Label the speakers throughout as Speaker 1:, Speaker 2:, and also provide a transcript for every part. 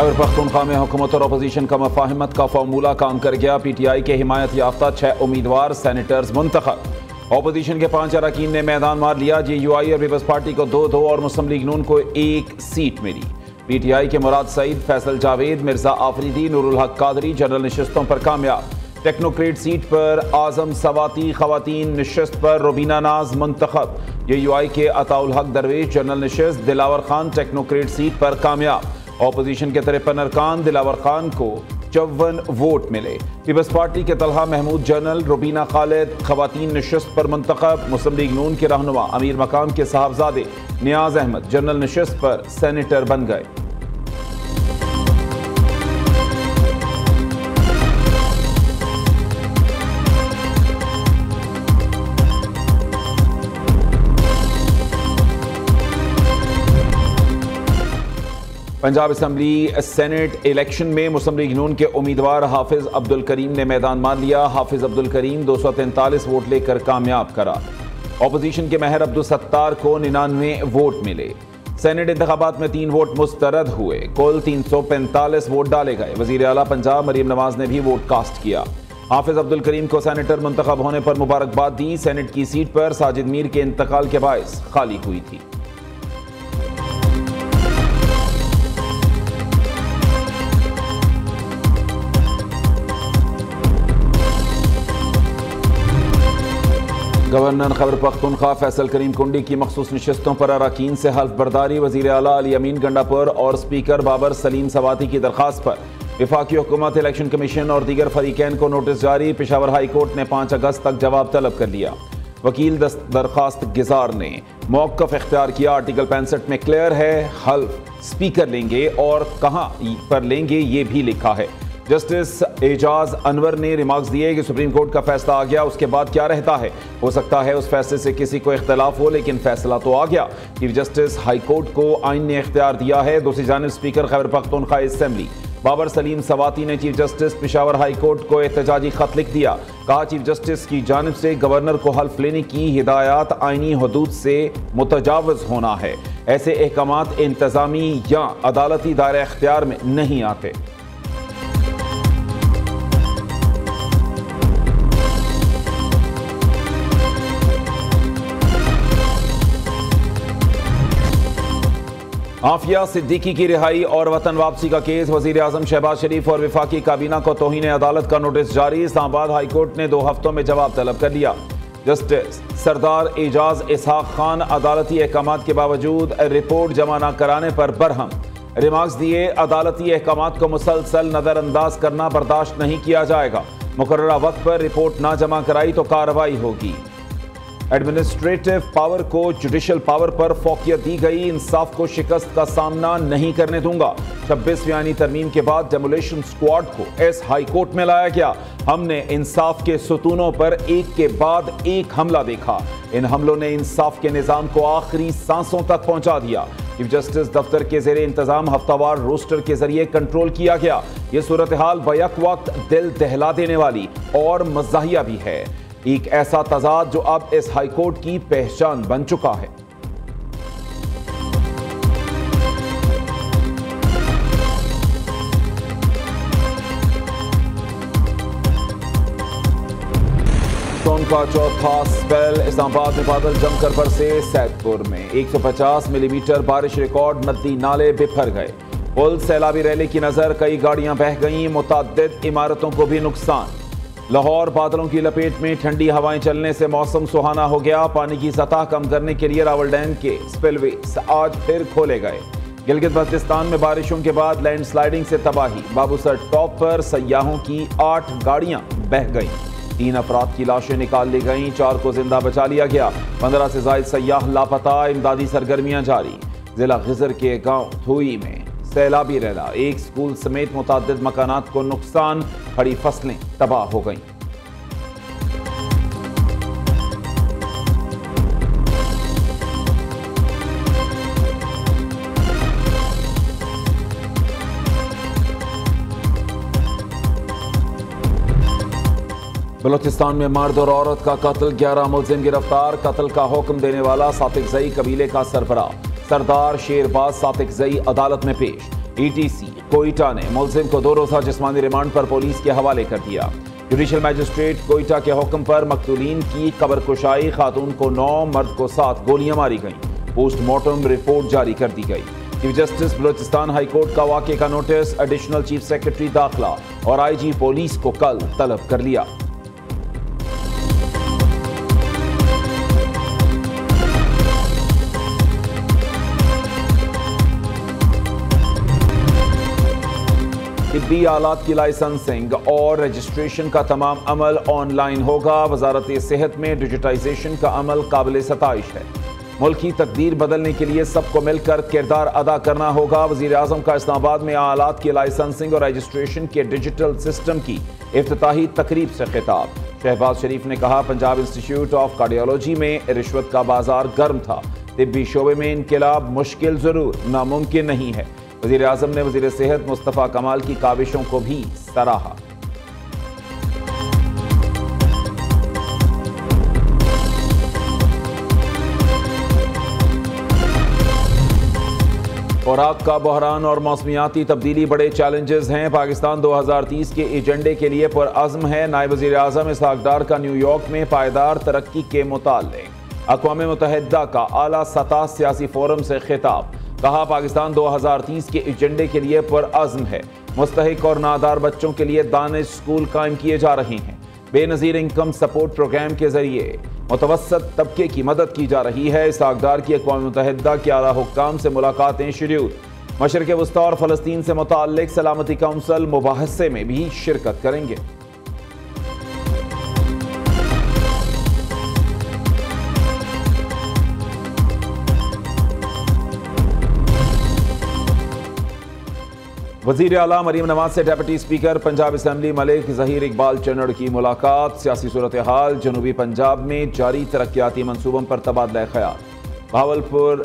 Speaker 1: खैबर पख्तूनख्वा में हुकूमत और अपोजिशन का मफाहिमत का फार्मूला काम कर गया। PTI के हिमायत याफ्ता 6 उम्मीदवार सेनेटर्स मुंतखब। अपोजिशन के 5 अरकान ने मैदान मार लिया। GUI और पीपल्स पार्टी को 2-2 और मुस्लिम लीग नून को 1 सीट मिली। PTI के मुराद सईद, फैसल जावेद, मिर्जा आफरीदी, नूरुल हक कादरी जनरल नशिस्तों पर कामयाब। टेक्नोक्रेट सीट पर आजम सवाती, खवातीन नशिस्त पर रुबीना नाज मुंतखब। GUI के अताउल हक दरवेश जनरल नशिस्त, दिलावर खान टेक्नोक्रेट सीट पर कामयाब। अपोजिशन के 53 अरकान, दिलावर खान को 54 वोट मिले। पीपल्स पार्टी के तलहा महमूद जनरल, रुबीना खालिद खवातीन नशिस्त पर मुंतखब। मुस्लिम लीग नून के रहनुमा अमीर मकाम के साहबजादे नियाज अहमद जनरल नशिस्त पर सेनेटर बन गए। पंजाब असम्बली सेनेट इलेक्शन में मुस्लिम लीग नून के उम्मीदवार हाफिज अब्दुल करीम ने मैदान मार लिया। हाफिज अब्दुल करीम 243 वोट लेकर कामयाब करा। अपोजिशन के महर अब्दुल सत्तार को 99 वोट मिले। सेनेट इंतखाबात में 3 वोट मुस्तरद हुए। कुल 345 वोट डाले गए। वजीर आला पंजाब मरीम नवाज ने भी वोट कास्ट किया। हाफिज अब्दुल करीम को सेनेटर मुंतखब होने पर मुबारकबाद दी। सेनेट की सीट पर साजिद मीर के इंतकाल के बायस खाली हुई थी। गवर्नर खैबर पख्तूनख्वा फैसल करीम कुंडी की मखसूस नशिस्तों पर अरकान से हल्फ बर्दारी। वजीर आला अली अमीन गंडापुर और स्पीकर बाबर सलीम सवाती की दरख्वास्त पर वफाकी हुकूमत, इलेक्शन कमीशन और दीगर फरीकैन को नोटिस जारी। पेशावर हाई कोर्ट ने 5 अगस्त तक जवाब तलब कर लिया। वकील दरख्वास्त गुजार ने मौक़िफ़ इख्तियार किया। आर्टिकल 65 में क्लियर है, हल्फ स्पीकर लेंगे और कहां पर लेंगे ये भी लिखा है। जस्टिस एजाज अनवर ने रिमार्क्स दिए कि सुप्रीम कोर्ट का फैसला आ गया, उसके बाद क्या रहता है। हो सकता है उस फैसले से किसी को इख्तलाफ हो, लेकिन फैसला तो आ गया। चीफ जस्टिस हाई कोर्ट को आइन ने इख्तियार दिया है। दूसरी जानिब स्पीकर खैबर पख्तूनख्वा असेंबली बाबर सलीम सवाती ने chief justice Peshawar high court को एहतजाजी खत लिख दिया। कहा, चीफ जस्टिस की जानिब से गवर्नर को हल्फ लेने की हिदायत आइनी हदूद से मुतजावज होना है। ऐसे अहकामात इंतजामी या अदालती दायरे इख्तियार में नहीं आते। आफिया सिद्दीकी की रिहाई और वतन वापसी का केस। वजीर आजम शहबाज शरीफ और वफाकी काबीना को तौहीन अदालत का नोटिस जारी। इस्लामाबाद हाई कोर्ट ने 2 हफ्तों में जवाब तलब कर लिया। जस्टिस सरदार एजाज इसहाक खान अदालती अहकामात के बावजूद रिपोर्ट जमा न कराने पर बरहम। रिमार्क्स दिए, अदालती अहकामात को मुसलसल नजरअंदाज करना बर्दाश्त नहीं किया जाएगा। मुकर्ररा वक्त पर रिपोर्ट ना जमा कराई तो कार्रवाई होगी। एडमिनिस्ट्रेटिव पावर को जुडिशल पावर पर फौकियत दी गई। इंसाफ को शिकस्त का सामना नहीं करने दूंगा। 26वीं आईनी तरमीम के बाद डेमोलिशन स्क्वाड को हाई कोर्ट में लाया गया। हमने इंसाफ के सुतूनों पर एक के बाद एक हमला देखा। इन हमलों ने इंसाफ के निज़ाम को आखिरी सांसों तक पहुंचा दिया। चीफ जस्टिस दफ्तर के ज़ेरे इंतजाम हफ्तावार रोस्टर के जरिए कंट्रोल किया गया। यह सूरत हाल बैक वक्त दिल दहला देने वाली और मज़ाहिया भी है। एक ऐसा तजाद जो अब इस हाई कोर्ट की पहचान बन चुका है। सोन का चौथा स्पेल। इस्लामाबाद में बादल जमकर बरसे। सैदपुर में 150 मिलीमीटर बारिश रिकॉर्ड। नदी नाले बिफर गए। पुल सैलाबी रैली की नजर, कई गाड़ियां बह गईं। मुतअद्दिद इमारतों को भी नुकसान। लाहौर बादलों की लपेट में, ठंडी हवाएं चलने से मौसम सुहाना हो गया। पानी की सतह कम करने के लिए रावल डैम के स्पिलवेज आज फिर खोले गए। गिलगित बल्तिस्तान में बारिशों के बाद लैंडस्लाइडिंग से तबाही। बाबूसर टॉप पर सयाहों की 8 गाड़ियां बह गईं। 3 अफराद की लाशें निकाल ली गईं, 4 को जिंदा बचा लिया गया। 15 से ज्यादा सयाह लापता। इमदादी सरगर्मियां जारी। जिला खिजर के गांव थुई में सैलाबी रैला। 1 स्कूल समेत मुतअद्दिद मकानात को नुकसान। खड़ी फसलें तबाह हो गईं। बलूचिस्तान में मर्द और औरत का कत्ल, 11 मुलजिम गिरफ्तार। कत्ल का हुक्म देने वाला सातिक जई कबीले का सरबराह सरदार शेरबाज सातिक जई अदालत में पेश। ETC कोयटा ने मुलजिम को 2 रोज़ा जिस्मानी रिमांड पर पुलिस के हवाले कर दिया। जुडिशल मैजिस्ट्रेट कोयटा के हुक्म पर मकतूलीन की कब्र कुशाई, खातून को 9, मर्द को 7 गोलियां मारी गईं। पोस्टमार्टम रिपोर्ट जारी कर दी गई। Chief justice Balochistan high court का वाक़े का नोटिस एडिशनल चीफ सेक्रेटरी दाखिला और IG पुलिस को कल तलब कर लिया। तिब्बी आलात की लाइसेंसिंग और रजिस्ट्रेशन का तमाम अमल ऑनलाइन होगा। वजारत सेहत में डिजिटाइजेशन का अमल काबिल सताइश है। मुल्क की तकदीर बदलने के लिए सबको मिलकर किरदार अदा करना होगा। वज़ीर आज़म का इस्लामाबाद में आलात की लाइसेंसिंग और रजिस्ट्रेशन के डिजिटल सिस्टम की इफ्तिताही तकरीब से खिताब। शहबाज शरीफ ने कहा, पंजाब इंस्टीट्यूट ऑफ कार्डियोलॉजी में रिश्वत का बाजार गर्म था। तिब्बी शोबे में इनकलाब मुश्किल जरूर, नामुमकिन नहीं है। वज़ीर आज़म ने वज़ीर सेहत मुस्तफ़ा कमाल की काविशों को भी सराहा। खुराक का बहरान और मौसमियाती तब्दीली बड़े चैलेंजेस हैं। पाकिस्तान 2030 के एजेंडे के लिए पुरअज़्म है। नायब वज़ीर आज़म इसहाक़ डार का न्यूयॉर्क में पायदार तरक्की के मुताल्लिक़ अक़वाम मुत्तहिदा का आला सतह सियासी फोरम से खिताब। कहा, पाकिस्तान 2030 के एजेंडे के लिए पुरअज़्म है। मुस्तहिक और नादार बच्चों के लिए दानिश स्कूल कायम किए जा रहे हैं। बेनज़ीर इनकम सपोर्ट प्रोग्राम के जरिए मुतवस्सत तबके की मदद की जा रही है। इसहाक़ डार की अक़वाम मुत्तहिदा के आला हुक्काम से मुलाकातें शुरू। मशरिक़ वस्ता और फ़लस्तीन से मुताल्लिक़ सलामती काउंसिल मुबाहसे में भी शिरकत करेंगे। वज़ीर आला मरीम नवाज से deputy speaker Punjab assembly Malik Zaheer Iqbal Channar की मुलाकात। सियासी सूरत हाल, जनूबी पंजाब में जारी तरक्याती मनसूबों पर तबादला ख्याल। भावलपुर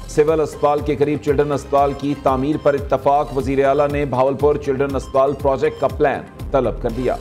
Speaker 1: सिविल अस्पताल के करीब चिल्ड्रन अस्पताल की तामीर पर इत्तफाक। वज़ीर आला ने भावलपुर चिल्ड्रन अस्पताल प्रोजेक्ट का प्लान तलब कर दिया।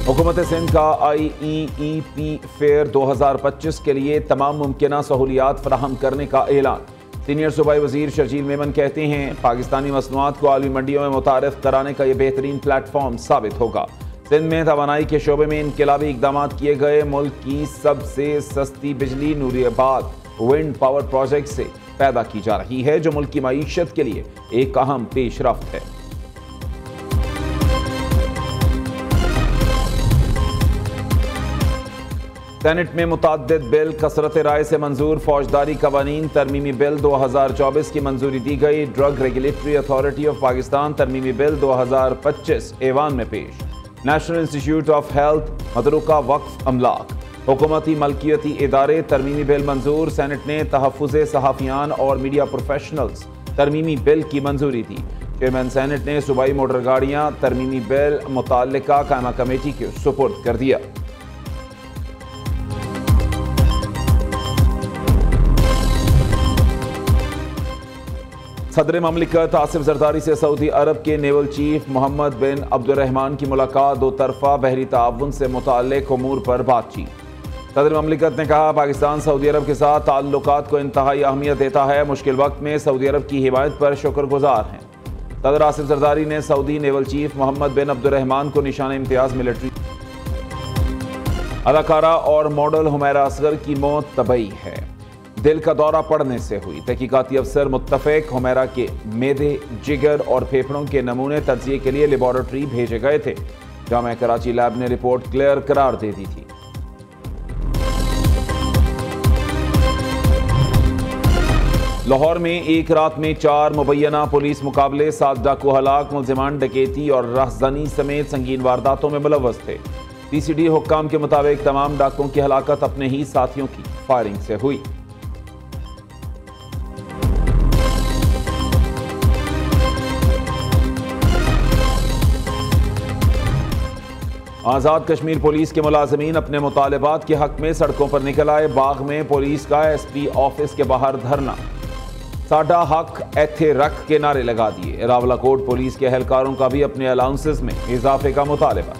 Speaker 1: हुकूमत सिंध का IEEP फेयर 2025 के लिए तमाम मुमकिन सहूलियात फराहम करने का ऐलान। सीनियर सूबाई वजीर शर्जील मेमन कहते हैं, पाकिस्तानी मसनूआत को आलमी मंडियों में मुतारिफ कराने का यह बेहतरीन प्लेटफॉर्म साबित होगा। सिंध में तवानाई के शोबे में इनकलाबी इकदाम किए गए। मुल्क की सबसे सस्ती बिजली नूरियाबाद विंड पावर प्रोजेक्ट से पैदा की जा रही है, जो मुल्क की मईशत के लिए एक अहम पेशरफ्त है। सेनेट में मुतअद्दिद बिल कसरत राय से मंजूर। फौजदारी कवानीन तरमीमी बिल 2024 की मंजूरी दी गई। Drug regulatory authority of Pakistan तरमीमी बिल 2025 ऐवान में पेश। नेशनल इंस्टीट्यूट ऑफ हेल्थ मदरुका वक्फ अमलाक हुकूमती मलकियती इदारे तरमीमी बिल मंजूर। सेनेट ने तहफ़्फ़ुज़े सहाफ़ियान और मीडिया प्रोफेशनल्स तरमीमी बिल की मंजूरी दी। चेयरमैन सेनेट ने सूबाई मोटर गाड़ियाँ तरमीमी बिल मुताल्लिका कायमा कमेटी के सुपुर्द कर दिया। सदर ममलिकत आसिफ जरदारी से सऊदी अरब के नेवल चीफ मोहम्मद बिन अब्दुर्रहमान की मुलाकात। दो तरफा बहरी ताउन से मुताल्लिक उमूर पर बातचीत। सदर ममलिकत ने कहा, पाकिस्तान सऊदी अरब के साथ ताल्लुकात को इंतहाई अहमियत देता है। मुश्किल वक्त में सऊदी अरब की हिमायत पर शुक्रगुजार हैं। सदर आसिफ जरदारी ने सऊदी नेवल चीफ मोहम्मद बिन अब्दुर्रहमान को निशान इम्तियाज मिलिट्री। अदाकारा और मॉडल हुमैरा असगर की मौत तबई है, दिल का दौरा पड़ने से हुई। तहकीकाती अफसर मुत्तफिक हुमैरा के मेदे, जिगर और फेफड़ों के नमूने तज्जिए के लिए लेबॉरेटरी भेजे गए थे। जामिया कराची लैब ने रिपोर्ट क्लियर करार दे दी थी। लाहौर में एक रात में 4 मुबैना पुलिस मुकाबले, 7 डाकू हलाक। मुलजिमान डकैती और राहज़नी समेत संगीन वारदातों में मुलव्वस थे। CCD हुक्काम के मुताबिक तमाम डाकुओं की हलाकत अपने ही साथियों की फायरिंग से हुई। आज़ाद कश्मीर पुलिस के मुलाजमीन अपने मुतालबात के हक में सड़कों पर निकल आए। बाग में पुलिस का SP ऑफिस के बाहर धरना। साडा हक एथे रख के नारे लगा दिए। रावलाकोट पुलिस के एहलकारों का भी अपने अलाउंसेस में इजाफे का मुतालबा।